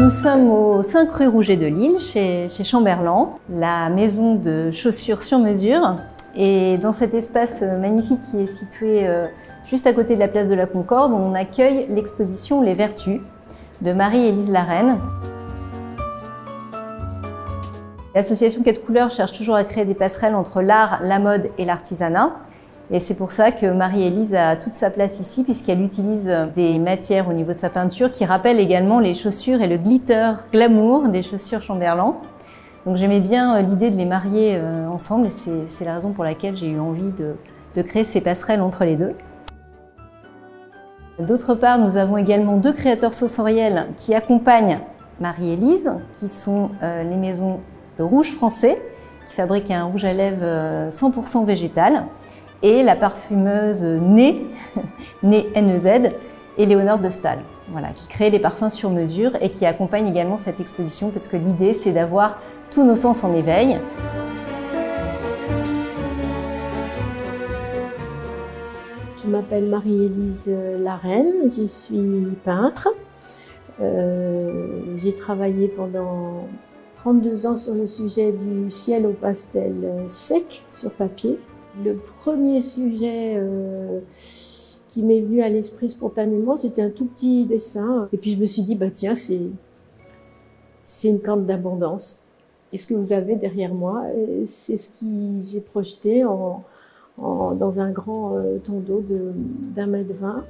Nous sommes au 5 rue Rouget de Lille, chez Chamberland, la maison de chaussures sur mesure. Et dans cet espace magnifique qui est situé juste à côté de la place de la Concorde, on accueille l'exposition Les Vertus de Marie-Élise Larraine. L'association Quatre Couleurs cherche toujours à créer des passerelles entre l'art, la mode et l'artisanat. Et c'est pour ça que Marie-Élise a toute sa place ici, puisqu'elle utilise des matières au niveau de sa peinture qui rappellent également les chaussures et le glitter glamour des chaussures Chamberland. Donc j'aimais bien l'idée de les marier ensemble et c'est la raison pour laquelle j'ai eu envie de créer ces passerelles entre les deux. D'autre part, nous avons également deux créateurs sensoriels qui accompagnent Marie-Élise, qui sont les maisons Le Rouge Français, qui fabrique un rouge à lèvres 100% végétal, et la parfumeuse Nez, Nez, Éléonore de Staël, voilà, qui crée des parfums sur mesure et qui accompagne également cette exposition parce que l'idée c'est d'avoir tous nos sens en éveil. Je m'appelle Marie-Élise Larraine, je suis peintre. J'ai travaillé pendant 32 ans sur le sujet du ciel au pastel sec sur papier. Le premier sujet qui m'est venu à l'esprit spontanément, c'était un tout petit dessin. Et puis je me suis dit, bah tiens, c'est une corne d'abondance. Et ce que vous avez derrière moi, c'est ce que j'ai projeté dans un grand tonneau d'1,20 m.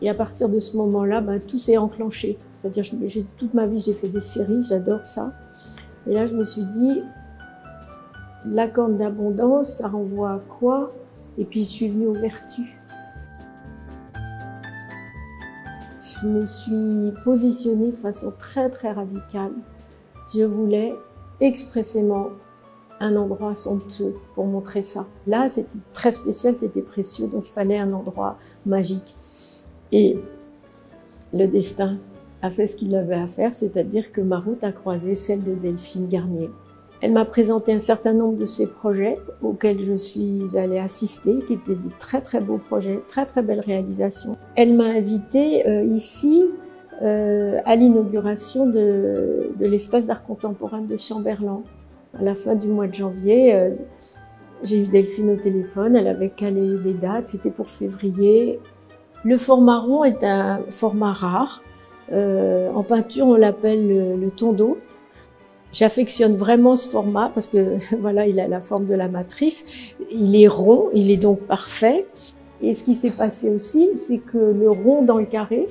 Et à partir de ce moment-là, bah, tout s'est enclenché. C'est-à-dire, toute ma vie, j'ai fait des séries, j'adore ça. Et là, je me suis dit, la corne d'abondance, ça renvoie à quoi? Et puis je suis venue aux vertus. Je me suis positionnée de façon très radicale. Je voulais expressément un endroit somptueux pour montrer ça. Là, c'était très spécial, c'était précieux, donc il fallait un endroit magique. Et le destin a fait ce qu'il avait à faire, c'est-à-dire que ma route a croisé celle de Delphine Garnier. Elle m'a présenté un certain nombre de ses projets auxquels je suis allée assister, qui étaient de très beaux projets, très belles réalisations. Elle m'a invitée ici à l'inauguration de l'espace d'art contemporain de Chamberland. À la fin du mois de janvier, j'ai eu Delphine au téléphone, elle avait calé des dates, c'était pour février. Le format rond est un format rare. En peinture, on l'appelle le tonneau. J'affectionne vraiment ce format parce que voilà, il a la forme de la matrice. Il est rond, il est donc parfait. Et ce qui s'est passé aussi, c'est que le rond dans le carré,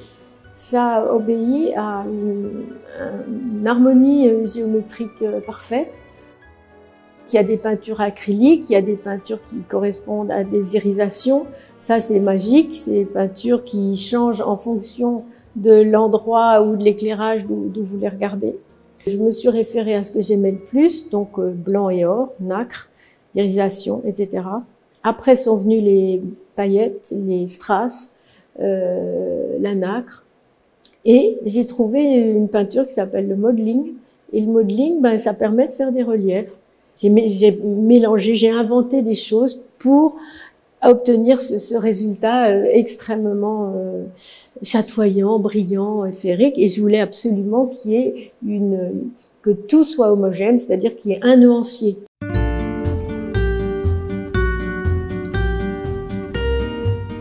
ça obéit à une harmonie géométrique parfaite. Il y a des peintures acryliques, il y a des peintures qui correspondent à des irisations. Ça, c'est magique. C'est des peintures qui changent en fonction de l'endroit ou de l'éclairage d'où vous les regardez. Je me suis référée à ce que j'aimais le plus, donc blanc et or, nacre, irisation, etc. Après sont venues les paillettes, les strass, la nacre. Et j'ai trouvé une peinture qui s'appelle le modeling. Et le modeling, ben, ça permet de faire des reliefs. J'ai mélangé, j'ai inventé des choses pour obtenir ce résultat extrêmement chatoyant, brillant, féerique. Et je voulais absolument qu'il y ait que tout soit homogène, c'est-à-dire qu'il y ait un nuancier.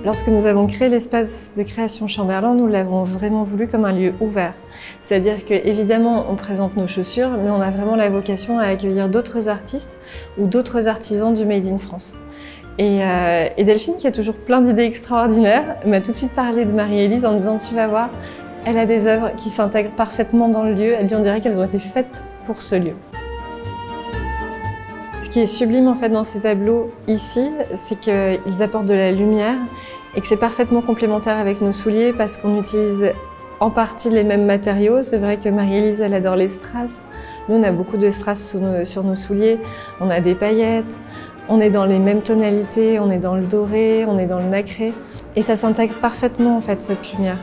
Lorsque nous avons créé l'espace de création Chamberland, nous l'avons vraiment voulu comme un lieu ouvert. C'est-à-dire qu'évidemment, on présente nos chaussures, mais on a vraiment la vocation à accueillir d'autres artistes ou d'autres artisans du Made in France. Et Delphine, qui a toujours plein d'idées extraordinaires, m'a tout de suite parlé de Marie-Élise en me disant « Tu vas voir, elle a des œuvres qui s'intègrent parfaitement dans le lieu. Elle dit on dirait qu'elles ont été faites pour ce lieu. » Ce qui est sublime en fait dans ces tableaux ici, c'est qu'ils apportent de la lumière et que c'est parfaitement complémentaire avec nos souliers parce qu'on utilise en partie les mêmes matériaux. C'est vrai que Marie-Élise, elle adore les strass. Nous, on a beaucoup de strass sur nos souliers. On a des paillettes. On est dans les mêmes tonalités. On est dans le doré, on est dans le nacré. Et ça s'intègre parfaitement en fait, cette lumière.